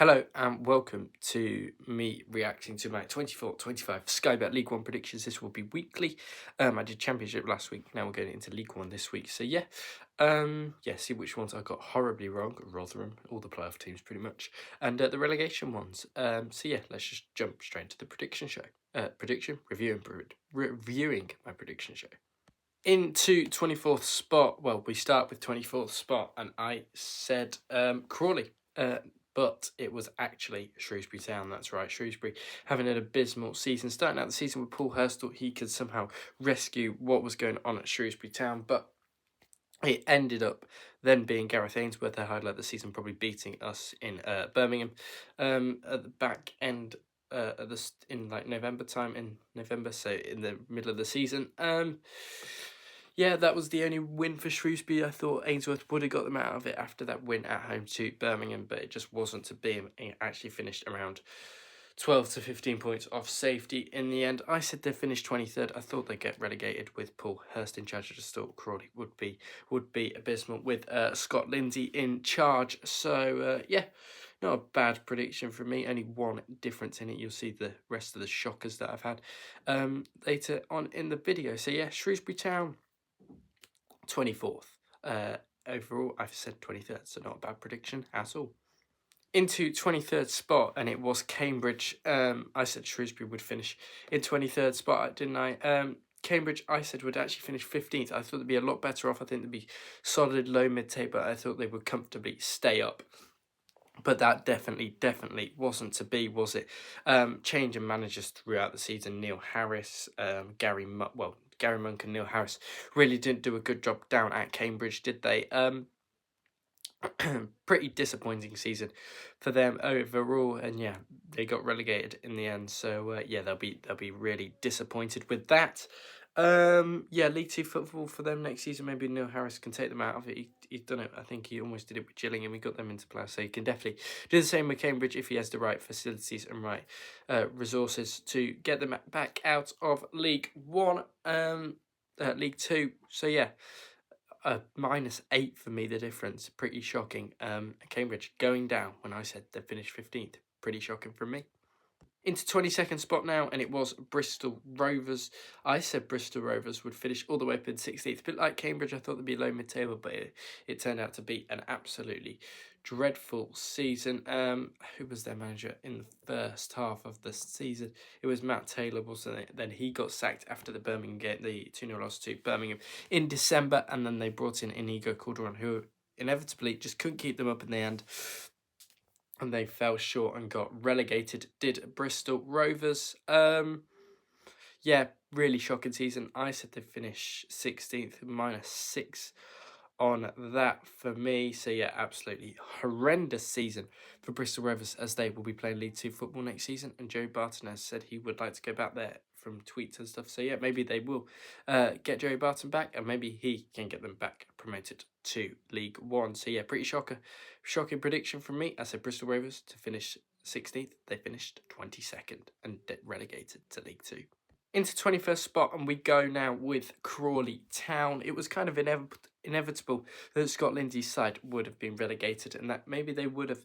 Hello and welcome to me reacting to my 24-25 Sky Bet League One predictions. This will be weekly. I did Championship last week. Now we're going into League One this week. So see which ones I got horribly wrong. Rotherham, all the playoff teams pretty much, and the relegation ones. Let's just jump straight into the prediction show. Reviewing my prediction show. Into 24th spot. Well, we start with 24th spot, and I said Crawley. But it was actually Shrewsbury Town. That's right, Shrewsbury having an abysmal season. Starting out the season with Paul Hurst, thought he could somehow rescue what was going on at Shrewsbury Town, but it ended up then being Gareth Ainsworth, their highlight of the season, probably beating us in Birmingham at the back end in like November, so in the middle of the season. That was the only win for Shrewsbury. I thought Ainsworth would have got them out of it after that win at home to Birmingham, but it just wasn't to be. It actually finished around 12 to 15 points off safety in the end. I said they finished 23rd. I thought they'd get relegated with Paul Hurst in charge. I just thought Crawley would be abysmal with Scott Lindsay in charge. So not a bad prediction from me. Only one difference in it. You'll see the rest of the shockers that I've had later on in the video. So Shrewsbury Town 24th. Overall, I've said 23rd, so not a bad prediction at all. Into 23rd spot, and it was Cambridge. I said Shrewsbury would finish in 23rd spot, didn't I? Cambridge, I said, would actually finish 15th. I thought they'd be a lot better off. I think they'd be solid low mid-table. I thought they would comfortably stay up. But that definitely wasn't to be, was it? Change in managers throughout the season. Neil Harris, Gary Monk and Neil Harris really didn't do a good job down at Cambridge, did they? Pretty disappointing season for them overall, and they got relegated in the end. So they'll be really disappointed with that. League Two football for them next season. Maybe Neil Harris can take them out of it. He's done it. I think he almost did it with Gillingham. He got them into play, so he can definitely do the same with Cambridge if he has the right facilities and right resources to get them back out of League One, League Two. So -8 for me, the difference. Pretty shocking. Cambridge going down when I said they finished 15th. Pretty shocking from me. Into 22nd spot now, and it was Bristol Rovers. I said Bristol Rovers would finish all the way up in 16th. A bit like Cambridge, I thought they'd be low mid-table, but it turned out to be an absolutely dreadful season. Who was their manager in the first half of the season? It was Matt Taylor, wasn't it? Then he got sacked after the Birmingham game, the 2-0 loss to Birmingham in December, and then they brought in Inigo Calderon, who inevitably just couldn't keep them up in the end. And they fell short and got relegated, did Bristol Rovers. Really shocking season. I said they'd finish 16th, -6 on that for me. So absolutely horrendous season for Bristol Rovers, as they will be playing League Two football next season. And Joey Barton has said he would like to go back there from tweets and stuff. So maybe they will get Joey Barton back, and maybe he can get them back promoted to League One. So pretty shocking prediction from me. I said Bristol Rovers to finish 16th. They finished 22nd and relegated to League Two. Into 21st spot, and we go now with Crawley Town. It was kind of inevitable that Scott Lindsay's side would have been relegated, and that maybe they would have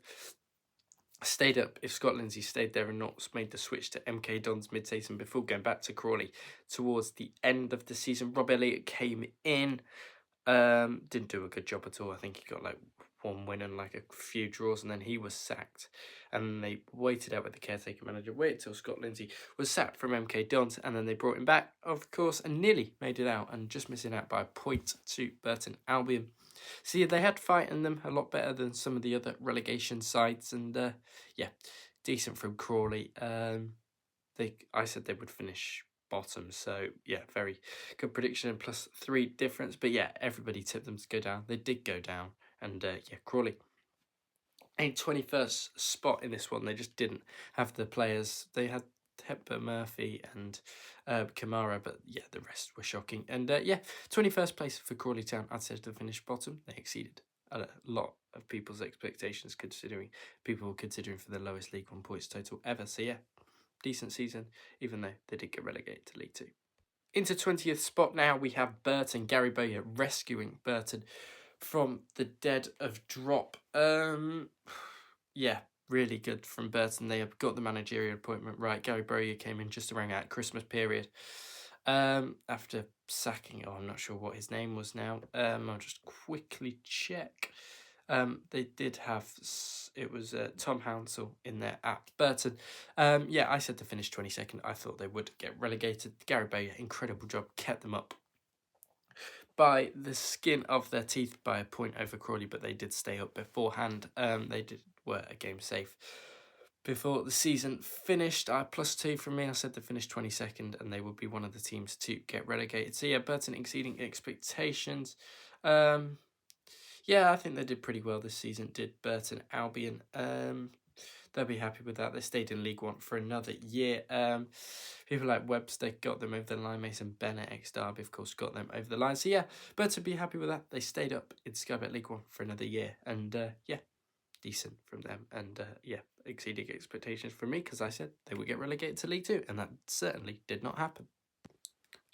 stayed up if Scott Lindsay stayed there and not made the switch to MK Dons mid-season before going back to Crawley towards the end of the season. Rob Elliott came in, didn't do a good job at all. I think he got like one win and like a few draws, and then he was sacked. And they waited out with the caretaker manager, waited till Scott Lindsay was sacked from MK Dons, and then they brought him back, of course, and nearly made it out, and just missing out by a point to Burton Albion. So they had fight in them, a lot better than some of the other relegation sides, and decent from Crawley. I said they would finish bottom, so very good prediction and +3 difference. But everybody tipped them to go down. They did go down, and Crawley a 21st spot in this one. They just didn't have the players. They had Hepburn Murphy and Kamara, but the rest were shocking. And 21st place for Crawley Town. I'd say to finish bottom. They exceeded a lot of people's expectations, considering people were considering for the lowest League One points total ever. So decent season, even though they did get relegated to League Two. Into 20th spot now, we have Burton. Gary Bowyer rescuing Burton from the dead of drop. really good from Burton. They have got the managerial appointment right. Gary Bowyer came in just around that Christmas period. After sacking, I'm not sure what his name was now. I'll just quickly check. They did have, it was Tom Hounsell in there at Burton. Yeah, I said to finish 22nd. I thought they would get relegated. Gary Bowyer, incredible job, kept them up by the skin of their teeth by a point over Crawley, but they did stay up beforehand. They were a game safe before the season finished. +2 from me. I said they finished 22nd, and they would be one of the teams to get relegated. So yeah, Burton exceeding expectations. Yeah, I think they did pretty well this season. Did Burton Albion? They'll be happy with that. They stayed in League One for another year. People like Webster got them over the line. Mason Bennett, ex-Derby, of course, got them over the line. So yeah, Burton be happy with that. They stayed up in Sky Bet League One for another year. And yeah, decent from them. And yeah, exceeding expectations from me, because I said they would get relegated to League Two. And that certainly did not happen.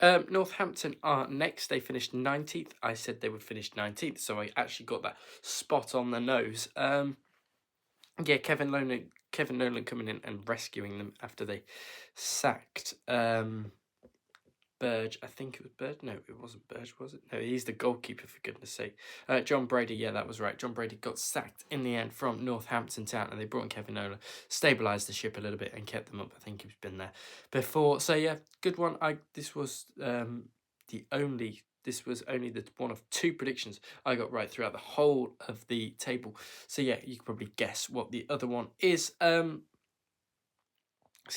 Northampton are next. They finished 19th. I said they would finish 19th, so I actually got that spot on the nose. Yeah, Kevin Nolan coming in and rescuing them after they sacked Burge. I think it was Burge. No, it wasn't Burge, was it? No, he's the goalkeeper, for goodness sake. John Brady, yeah, that was right. John Brady got sacked in the end from Northampton Town, and they brought in Kevin Nolan, stabilised the ship a little bit and kept them up. I think he's been there before. So yeah, good one. This was only the one of 2 predictions I got right throughout the whole of the table. So yeah, you can probably guess what the other one is. So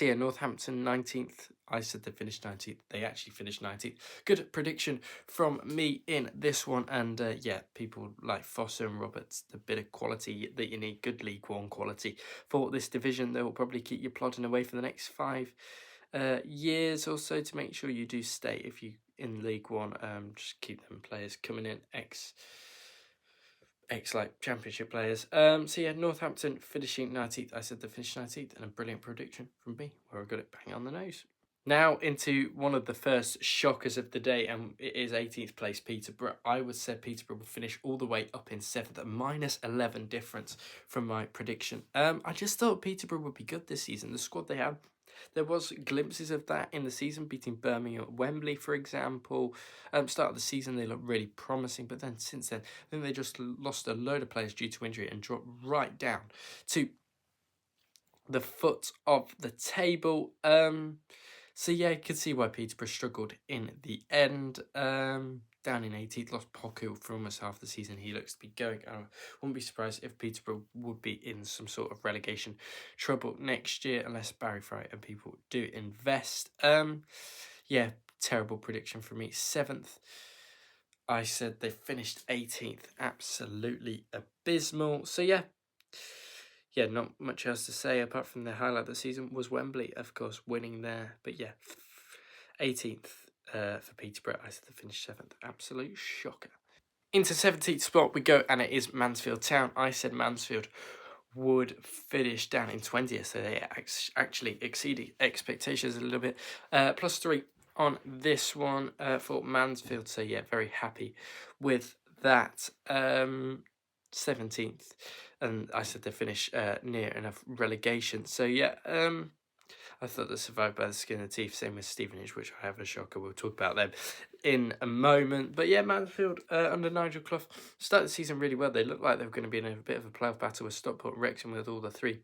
yeah, Northampton 19th. I said they finished 19th. They actually finished 19th. Good prediction from me in this one. And yeah, people like Foster and Roberts, the bit of quality that you need, good League One quality for this division. They will probably keep you plodding away for the next 5 years or so to make sure you do stay if you in League One. Just keep them players coming in, ex like Championship players. So yeah, Northampton finishing 19th. I said they finished 19th, and a brilliant prediction from me where I got it bang on the nose. Now into one of the first shockers of the day, and it is 18th place Peterborough. I would say Peterborough will finish all the way up in 7th, a -11 difference from my prediction. I just thought Peterborough would be good this season. The squad they had, there was glimpses of that in the season, beating Birmingham at Wembley, for example. Start of the season, they looked really promising, but then since then, I think they just lost a load of players due to injury and dropped right down to the foot of the table. So yeah, you can see why Peterborough struggled in the end. Down in 18th, lost Poku for almost half the season. He looks to be going. I wouldn't be surprised if Peterborough would be in some sort of relegation trouble next year, unless Barry Fry and people do invest. Yeah, terrible prediction for me. 7th, I said they finished 18th. Absolutely abysmal. So yeah, not much else to say apart from the highlight of the season was Wembley, of course, winning there. But yeah, 18th for Peterborough. I said they finished 7th. Absolute shocker. Into 17th spot we go, and it is Mansfield Town. I said Mansfield would finish down in 20th, so they actually exceeded expectations a little bit. +3 on this one for Mansfield. So yeah, very happy with that. 17th, and I said they finish near enough relegation. So yeah, I thought they survived by the skin of the teeth. Same with Stevenage, which I have a shocker. We'll talk about them in a moment. But yeah, Mansfield under Nigel Clough started the season really well. They looked like they were going to be in a bit of a playoff battle with Stockport, Wrexham, with all the 3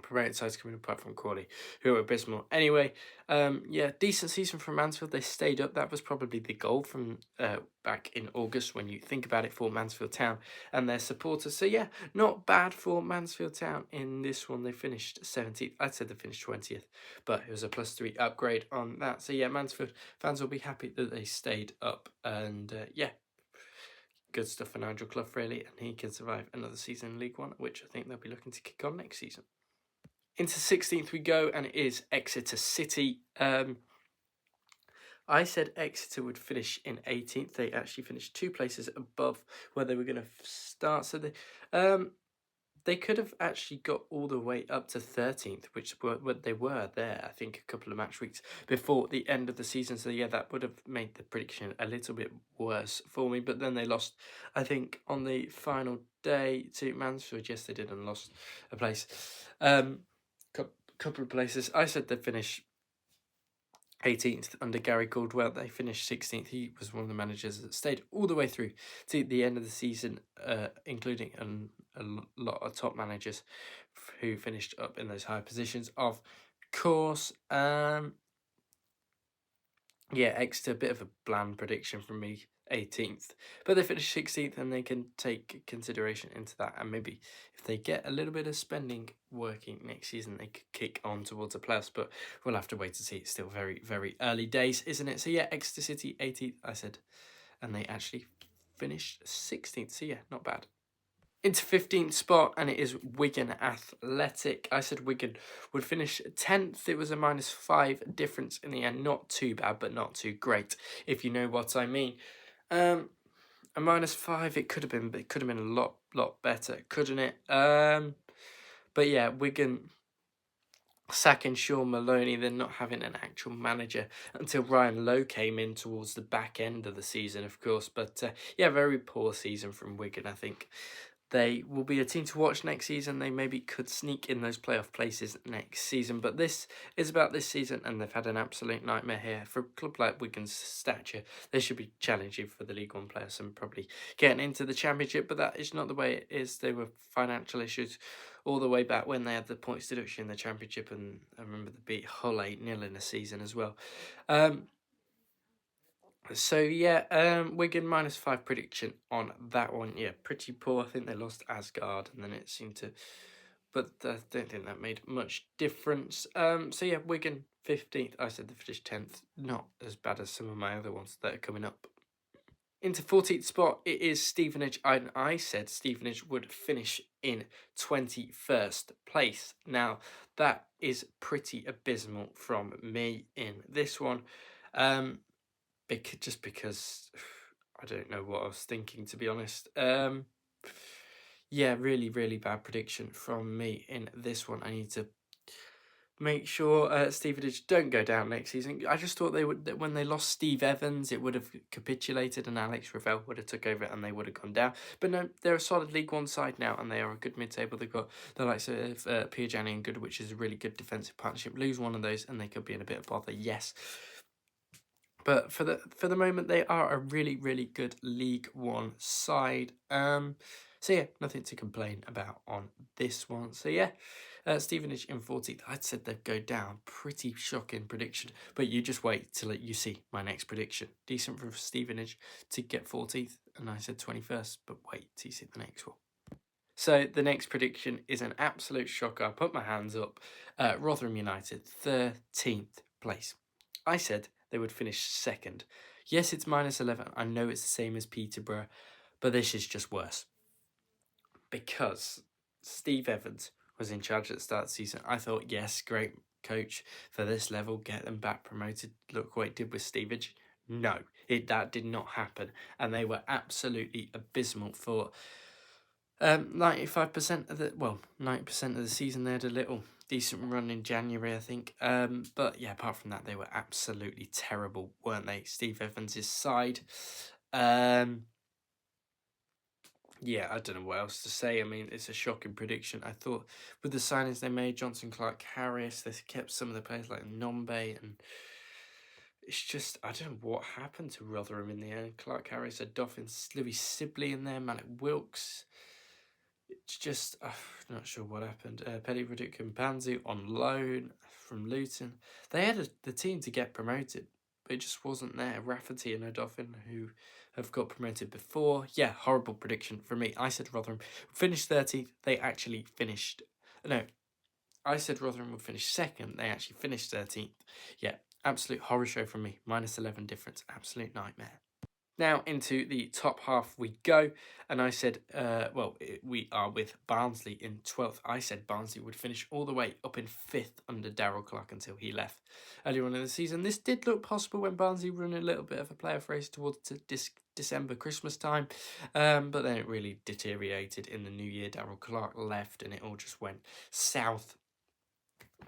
promoted sides coming apart from Crawley, who are abysmal. Anyway, yeah, decent season from Mansfield. They stayed up. That was probably the goal from back in August, when you think about it, for Mansfield Town and their supporters. So yeah, not bad for Mansfield Town in this one. They finished 17th. I'd say they finished 20th, but it was a +3 upgrade on that. So yeah, Mansfield fans will be happy that they stayed up, and yeah, good stuff for Nigel Clough, really, and he can survive another season in League One, which I think they'll be looking to kick on next season. Into 16th we go, and it is Exeter City. I said Exeter would finish in 18th. They actually finished 2 places above where they were going to start. So they, they could have actually got all the way up to 13th, which were what they were there, I think, a couple of match weeks before the end of the season. So, yeah, that would have made the prediction a little bit worse for me. But then they lost, I think, on the final day to Mansfield. Yes, they did, and lost a place. Couple of places. I said they'd finish 18th under Gary Caldwell. They finished 16th. He was one of the managers that stayed all the way through to the end of the season, including a lot of top managers who finished up in those high positions. Of course, yeah, Exeter, a bit of a bland prediction from me, 18th. But they finished 16th, and they can take consideration into that. And maybe if they get a little bit of spending working next season, they could kick on towards a plus. But we'll have to wait to see. It's still very, very early days, isn't it? So, yeah, Exeter City, 18th, I said. And they actually finished 16th. So, yeah, not bad. Into 15th spot, and it is Wigan Athletic. I said Wigan would finish 10th. It was a -5 difference in the end. Not too bad, but not too great, if you know what I mean. A -5, it could have been. It could have been a lot better, couldn't it? But yeah, Wigan sacking Sean Maloney, then not having an actual manager until Ryan Lowe came in towards the back end of the season, of course. But yeah, very poor season from Wigan, I think. They will be a team to watch next season. They maybe could sneak in those playoff places next season. But this is about this season, and they've had an absolute nightmare here. For a club like Wigan's stature, they should be challenging for the League One players and probably getting into the Championship. But that is not the way it is. There were financial issues all the way back when they had the points deduction in the Championship. And I remember they beat Hull 8-0 in a season as well. So yeah, Wigan -5 prediction on that one. Yeah, pretty poor. I think they lost Asgard, and then it seemed to, but I don't think that made much difference. So yeah, Wigan 15th. I said they finished 10th. Not as bad as some of my other ones that are coming up. Into 14th spot, it is Stevenage. I said Stevenage would finish in 21st place. Now, that is pretty abysmal from me in this one. Just because I don't know what I was thinking, to be honest. Yeah, really, really bad prediction from me in this one. I need to make sure Stevenage don't go down next season. I just thought they would, that when they lost Steve Evans, it would have capitulated and Alex Ravel would have took over and they would have gone down. But no, they're a solid League One side now, and they are a good mid-table. They've got the likes of Piajani and Good, which is a really good defensive partnership. Lose one of those and they could be in a bit of bother, yes. But for the moment, they are a really, really good League One side. So yeah, nothing to complain about on this one. So yeah, Stevenage in 14th. I'd said they'd go down. Pretty shocking prediction. But you just wait till you see my next prediction. Decent for Stevenage to get 14th. And I said 21st. But wait till you see the next one. So the next prediction is an absolute shocker. I put my hands up. Rotherham United, 13th place. I said they would finish second. Yes, it's -11. I know it's the same as Peterborough, but this is just worse. Because Steve Evans was in charge at the start of the season. I thought, yes, great coach for this level, get them back promoted. Look what it did with Stevenage. No, that did not happen. And they were absolutely abysmal for 95% of the 90% of the season. They had a little decent run in January, I think. But yeah, apart from that, they were absolutely terrible, weren't they? Steve Evans' side. Yeah, I don't know what else to say. I mean, it's a shocking prediction. I thought with the signings they made, Johnson, Clark, Harris, they kept some of the players like Nombe, and it's just, I don't know what happened to Rotherham in the end. Clark, Harris, Doffin, Louis Sibley in there, Malik Wilkes. It's just, I'm not sure what happened. Petty, Riddick and Panzu on loan from Luton. They had the team to get promoted, but it just wasn't there. Rafferty and O'Doffin, who have got promoted before. Yeah, horrible prediction for me. I said Rotherham finished 30th. They actually finished... No, I said Rotherham would finish second. They actually finished 13th. Yeah, absolute horror show from me. -11 difference. Absolute nightmare. Now into the top half we go, and I said, we are with Barnsley in 12th. I said Barnsley would finish all the way up in 5th under Darrell Clark until he left earlier on in the season. This did look possible when Barnsley were in a little bit of a playoff race towards December, Christmas time, but then it really deteriorated in the new year. Darrell Clark left, and it all just went south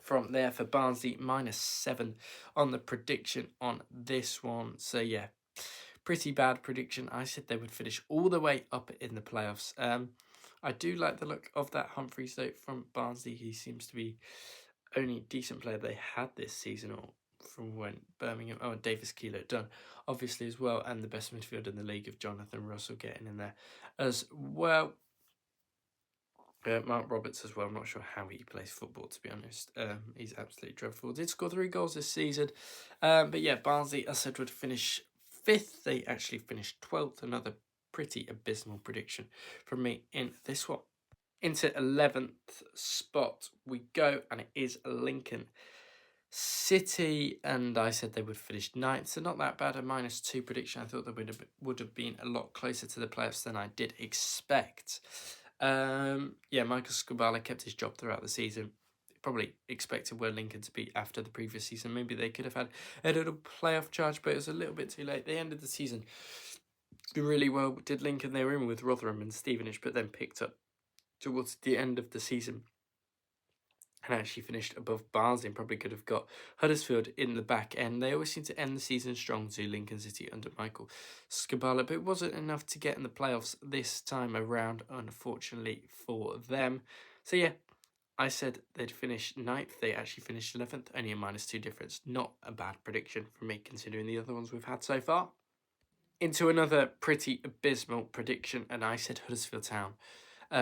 from there for Barnsley. -7 on the prediction on this one. So yeah, pretty bad prediction. I said they would finish all the way up in the playoffs. I do like the look of that Humphreys though from Barnsley. He seems to be only decent player they had this season, or from when Birmingham. Oh, Davis Keeler done obviously as well, and the best midfielder in the league of Jonathan Russell getting in there as well. Mark Roberts as well. I'm not sure how he plays football, to be honest. He's absolutely dreadful. Did score 3 goals this season. But yeah, Barnsley, I said, would finish 5th. They actually finished 12th. Another pretty abysmal prediction from me in this one. Into 11th spot we go, and it is Lincoln City, and I said they would finish 9th, so not that bad. A -2 prediction. I thought they would have been a lot closer to the playoffs than I did expect. Michael Skubala kept his job throughout the season. Probably expected where Lincoln to be after the previous season. Maybe they could have had a little playoff charge, but it was a little bit too late. They ended the season really well, did Lincoln. They were in with Rotherham and Stevenage, but then picked up towards the end of the season and actually finished above Barnsley, and probably could have got Huddersfield in the back end. They always seem to end the season strong to Lincoln City under Michael Skubala, but it wasn't enough to get in the playoffs this time around, unfortunately for them. So yeah, I said they'd finish 9th. They actually finished 11th, only a -2 difference. Not a bad prediction for me, considering the other ones we've had so far. Into another pretty abysmal prediction, and I said Huddersfield Town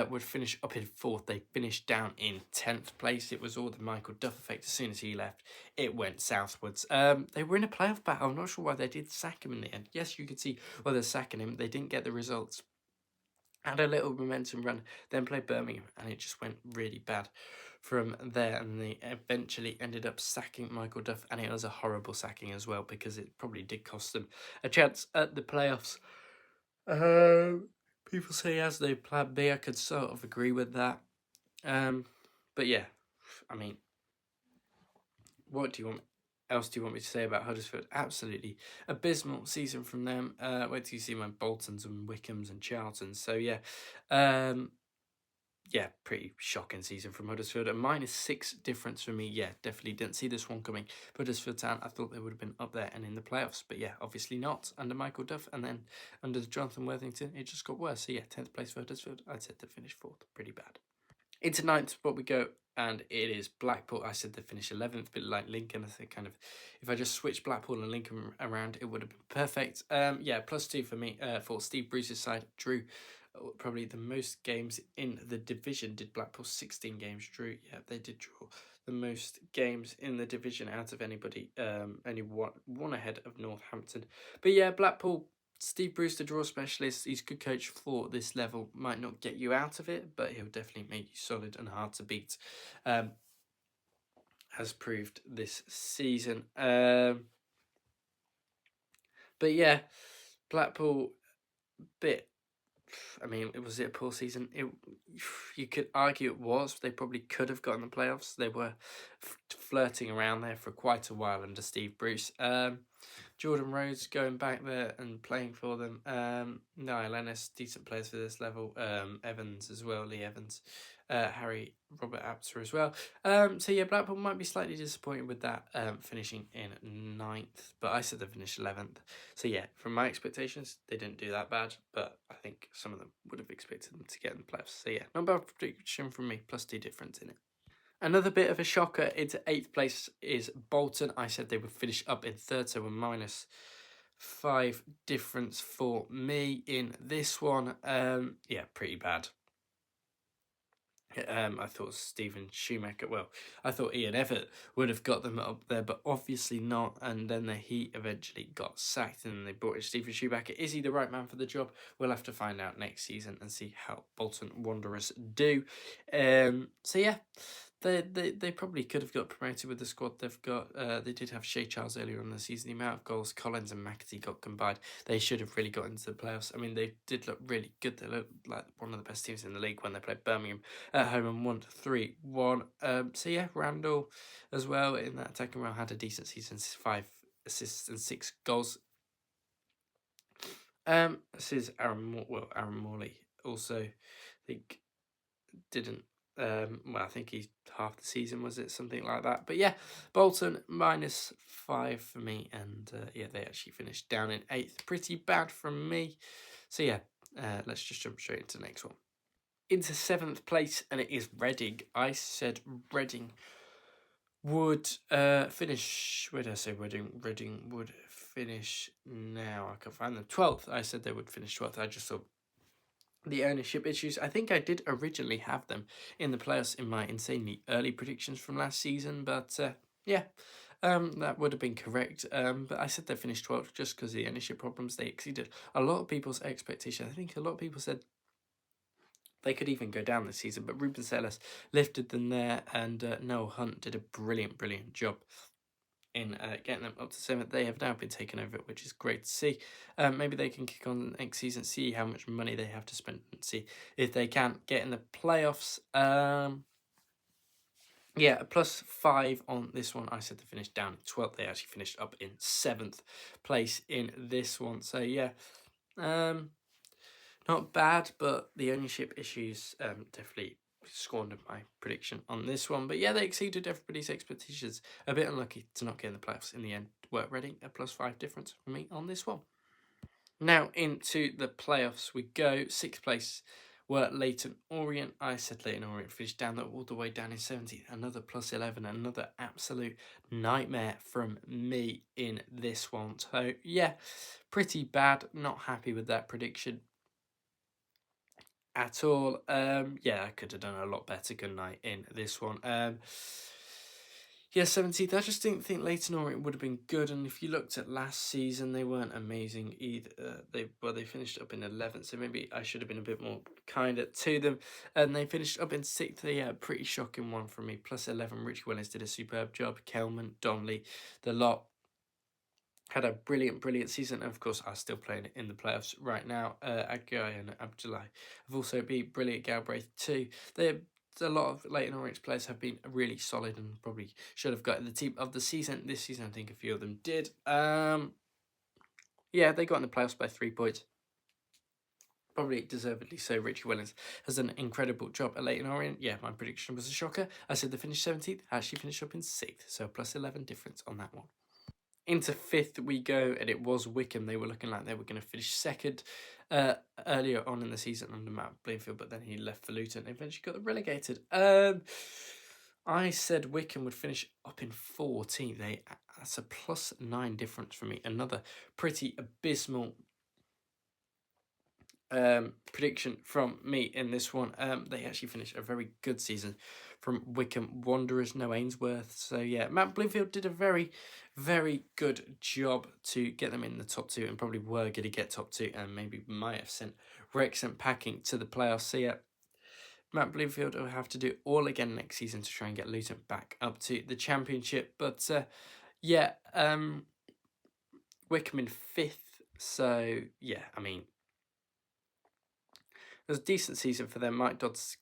would finish up in 4th. They finished down in 10th place. It was all the Michael Duff effect. As soon as he left, it went southwards. They were in a playoff battle. I'm not sure why they did sack him in the end. Yes, you could see why they're sacking him. They didn't get the results. Had a little momentum run, then played Birmingham, and it just went really bad from there. And they eventually ended up sacking Michael Duff, and it was a horrible sacking as well, because it probably did cost them a chance at the playoffs. People say he has no plan B. I could sort of agree with that. But yeah, I mean, what else do you want me to say about Huddersfield? Absolutely abysmal season from them. Wait till you see my Boltons and Wickhams and Charltons. So yeah, pretty shocking season from Huddersfield. A -6 difference for me. Yeah, definitely didn't see this one coming. Huddersfield Town, I thought they would have been up there and in the playoffs, but yeah, obviously not under Michael Duff, and then under Jonathan Worthington, it just got worse. So yeah, 10th place for Huddersfield. I'd said they finished 4th. Pretty bad. Into 9th spot we go, and it is Blackpool. I said they finished 11th, but like Lincoln, I think if I just switched Blackpool and Lincoln around, it would have been perfect. +2 for me for Steve Bruce's side. Drew probably the most games in the division. Did Blackpool 16 games? Drew, yeah, they did draw the most games in the division out of anybody. Only one ahead of Northampton. But yeah, Blackpool, Steve Bruce, the draw specialist. He's a good coach for this level. Might not get you out of it, but he'll definitely make you solid and hard to beat. Has proved this season. But yeah, Blackpool, was it a poor season? You could argue it was. They probably could have gotten the playoffs. They were flirting around there for quite a while under Steve Bruce. Jordan Rhodes going back there and playing for them. Niall Ennis, decent players for this level. Evans as well, Lee Evans. Harry Robert Apter as well. Blackpool might be slightly disappointed with that finishing in 9th, but I said they finished 11th. So yeah, from my expectations, they didn't do that bad, but I think some of them would have expected them to get in the playoffs. So yeah, not bad prediction from me, +2 difference in it. Another bit of a shocker into 8th place is Bolton. I said they would finish up in 3rd, so a -5 difference for me in this one. Pretty bad. I thought Stephen Schumacher, I thought Ian Evatt would have got them up there, but obviously not. And then he eventually got sacked, and they brought in Stephen Schumacher. Is he the right man for the job? We'll have to find out next season and see how Bolton Wanderers do. They probably could have got promoted with the squad they've got. They did have Shea Charles earlier in the season. The amount of goals Collins and McAtee got combined, they should have really got into the playoffs. I mean, they did look really good. They looked like one of the best teams in the league when they played Birmingham at home and won 3-1. So yeah, Randall as well in that attacking role had a decent season, 5 assists and 6 goals. This is Aaron Morley also, I think, didn't. I think he's half the season, was it? Something like that. But yeah, Bolton -5 for me. And yeah, they actually finished down in 8th. Pretty bad from me. So yeah, let's just jump straight into the next one. Into 7th place, and it is Reading. I said Reading would finish. Where did I say Reading? Reading would finish now. I can find them. 12th. I said they would finish 12th. I just thought the ownership issues. I think I did originally have them in the playoffs in my insanely early predictions from last season, but yeah, that would have been correct. But I said they finished 12th just because the ownership problems. They exceeded a lot of people's expectations. I think a lot of people said they could even go down this season, but Ruben Sellers lifted them there, and Noel Hunt did a brilliant job in getting them up to 7th. They have now been taken over, which is great to see. Maybe they can kick on next season, see how much money they have to spend, and see if they can get in the playoffs. Yeah, a +5 on this one. I said they finished down in 12th. They actually finished up in 7th place in this one. So yeah, not bad, but the ownership issues definitely squandered my prediction on this one. But yeah, they exceeded everybody's expectations. A bit unlucky to not get in the playoffs in the end. Work Reading, a +5 difference for me on this one. Now into the playoffs we go. 6th place were Leyton Orient. I said Leyton Orient finished down all the way down in 17th. Another +11. Another absolute nightmare from me in this one. So yeah, pretty bad. Not happy with that prediction at all. Yeah, I could have done a lot better, couldn't I, in this one. Yeah, 17th. I just didn't think Leyton Orient would have been good. And if you looked at last season, they weren't amazing either. They finished up in 11th, so maybe I should have been a bit more kinder to them. And they finished up in 6th. Yeah, pretty shocking one from me. +11. Richie Wellens did a superb job. Kelman, Donnelly, the lot had a brilliant season. And of course, are still playing in the playoffs right now. Aguirre and Abdullahi have also been brilliant. Galbraith too. A lot of Leyton Orient players have been really solid and probably should have gotten the team of the season. This season, I think a few of them did. Yeah, they got in the playoffs by 3 points. Probably deservedly so. Richie Wellens has done an incredible job at Leyton Orient. Yeah, my prediction was a shocker. I said they finished 17th. Actually finished up in 6th. So +11 difference on that one. Into 5th we go, and it was Wickham. They were looking like they were going to finish 2nd earlier on in the season under Matt Bloomfield, but then he left for Luton and eventually got relegated. I said Wickham would finish up in 14th. That's a +9 difference for me. Another pretty abysmal prediction from me in this one. They actually finished a very good season from Wickham Wanderers. No Ainsworth. So yeah, Matt Bloomfield did a very good job to get them in the top 2, and probably were going to get top 2, and maybe might have sent Wrexham packing to the playoffs. So yeah, Matt Bloomfield will have to do all again next season to try and get Luton back up to the Championship. But yeah, Wickham in 5th. So yeah, I mean, it was a decent season for them. Mike Dodds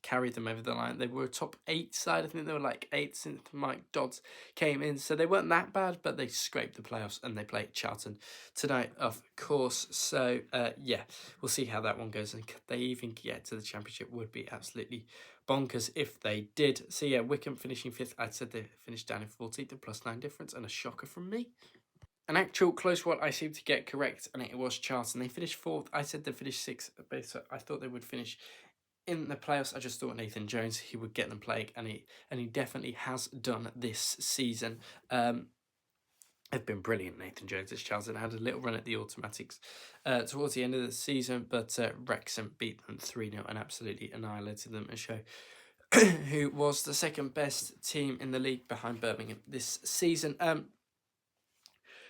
carried them over the line. They were a top 8 side. I think they were like 8th since Mike Dodds came in. So they weren't that bad, but they scraped the playoffs, and they play Charlton tonight, of course. So yeah, we'll see how that one goes. And could they even get to the Championship would be absolutely bonkers if they did. So yeah, Wickham finishing 5th. I said they finished down in 14th, a +9 difference, and a shocker from me. An actual close one I seemed to get correct, and it was Charlton. They finished 4th. I said they finished 6th, but I thought they would finish in the playoffs. I just thought Nathan Jones, he would get them playing, and he definitely has done this season. They've been brilliant, Nathan Jones. As Charlton had a little run at the automatics towards the end of the season, but Wrexham beat them 3-0 and absolutely annihilated them, and show who was the second best team in the league behind Birmingham this season.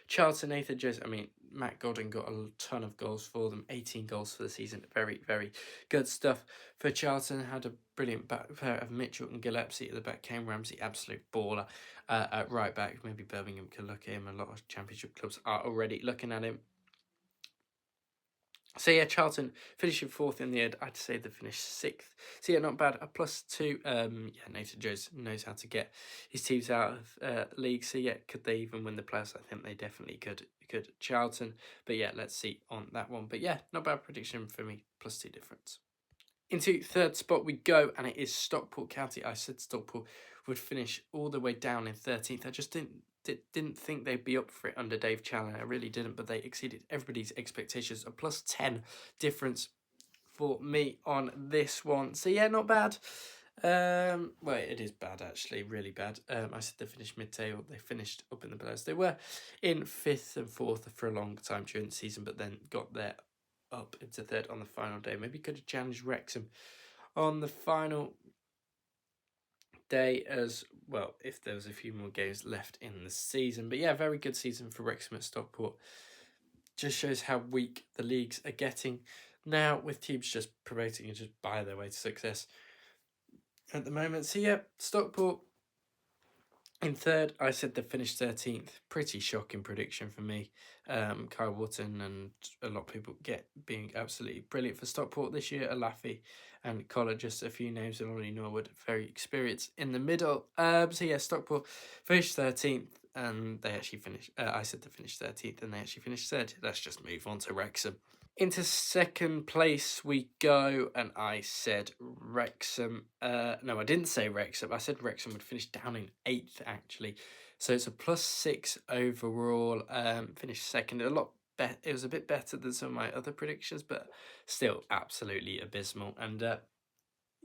Charlton, Nathan Jones, I mean, Matt Godden got a ton of goals for them, 18 goals for the season. Very, very good stuff for Charlton. Had a brilliant back pair of Mitchell and Gillespie at the back. Kane Ramsey, absolute baller at right back. Maybe Birmingham can look at him. A lot of Championship clubs are already looking at him. So yeah, Charlton finishing fourth in the end. I'd say they finished sixth. So yeah, not bad. A +2. Yeah, Nathan Jones knows how to get his teams out of league. So yeah, could they even win the playoffs? I think they definitely could. Could Charlton? But yeah, let's see on that one. But yeah, not bad prediction for me. +2 difference. Into third spot we go, and it is Stockport County. I said Stockport would finish all the way down in 13th. I just didn't think they'd be up for it under Dave Challen. I really didn't, but they exceeded everybody's expectations. A +10 difference for me on this one. So yeah, not bad. Well, it is bad actually, really bad. I said they finished mid-table. They finished up in the playoffs. They were in 5th and 4th for a long time during the season, but then got there up into 3rd on the final day. Maybe could have challenged Wrexham on the final day as well, if there was a few more games left in the season. But yeah, very good season for Wrexham at Stockport. Just shows how weak the leagues are getting now, with teams just promoting and just buy their way to success at the moment. So yeah, Stockport in 3rd. I said they finished 13th. Pretty shocking prediction for me. Kyle Wotton and a lot of people being absolutely brilliant for Stockport this year. Alafi and Collar, just a few names, and Ollie Norwood, very experienced in the middle. So yeah, Stockport finished 13th, and they actually finished. I said they finished 13th, and they actually finished 3rd. Let's just move on to Wrexham. Into 2nd place we go, and I said Wrexham. No, I didn't say Wrexham. I said Wrexham would finish down in 8th, actually. So it's a +6 overall. Finished 2nd. It was a bit better than some of my other predictions, but still absolutely abysmal. And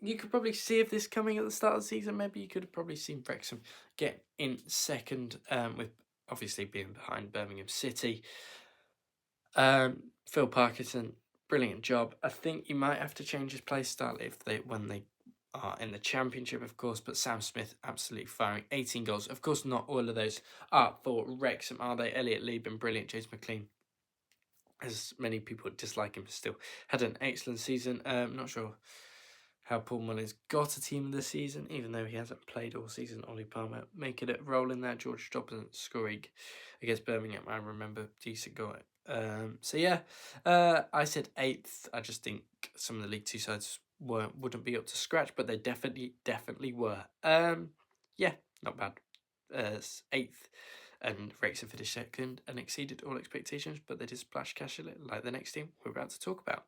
you could probably see if this coming at the start of the season. Maybe you could have probably seen Wrexham get in 2nd, with obviously being behind Birmingham City. Phil Parkinson, brilliant job. I think you might have to change his play style when they are in the Championship, of course. But Sam Smith absolutely firing, 18 goals. Of course, not all of those are for Wrexham, are they? Elliot Lee been brilliant. James McLean, as many people dislike him, still had an excellent season. Not sure how Paul Mullins got a team this season, even though he hasn't played all season. Ollie Palmer making it roll in there. George Dobson scoring against Birmingham. I remember, decent goal. So yeah, I said 8th. I just think some of the League Two sides wouldn't be up to scratch, but they definitely were. Yeah, not bad. 8th, and Wrexham finished 2nd and exceeded all expectations, but they did splash cash a little, like the next team we're about to talk about.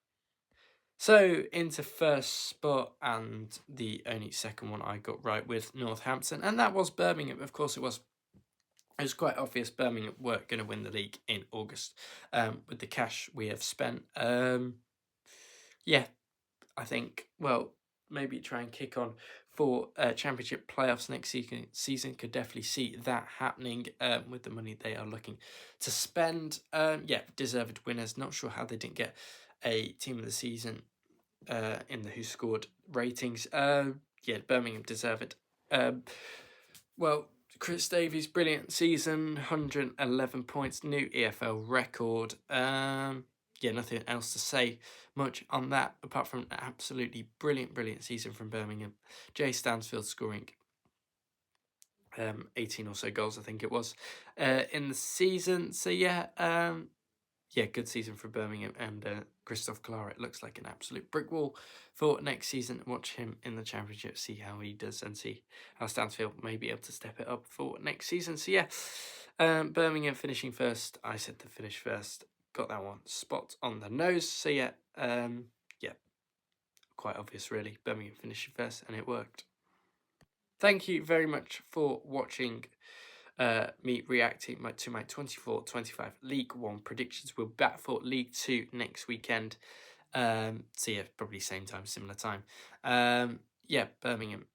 So into 1st spot, and the only 2nd one I got right with Northampton, and that was Birmingham. Of course it was. It was quite obvious Birmingham were going to win the league in August, with the cash we have spent. Yeah, I think, well, maybe try and kick on for Championship playoffs next season. Could definitely see that happening with the money they are looking to spend. Yeah, deserved winners. Not sure how they didn't get a team of the season in the Who Scored ratings. Yeah, Birmingham deserve it. Well, Chris Davies, brilliant season, 111 points, new EFL record. Yeah, nothing else to say much on that, apart from an absolutely brilliant season from Birmingham. Jay Stansfield scoring 18 or so goals, I think it was, in the season. So yeah, yeah, good season for Birmingham, and Christoph Claret looks like an absolute brick wall for next season. Watch him in the Championship, see how he does, and see how Stansfield may be able to step it up for next season. So yeah, Birmingham finishing 1st. I said to finish 1st. Got that one spot on the nose. So yeah, yeah, quite obvious really. Birmingham finishing 1st, and it worked. Thank you very much for watching me reacting to my 24-25 League 1 predictions. We're back for League 2 next weekend. So yeah, probably same time, similar time. Yeah, Birmingham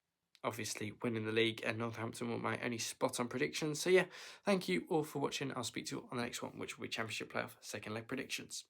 obviously winning the league, and Northampton were my only spot on predictions. So yeah, thank you all for watching. I'll speak to you on the next one, which will be Championship playoff 2nd leg predictions.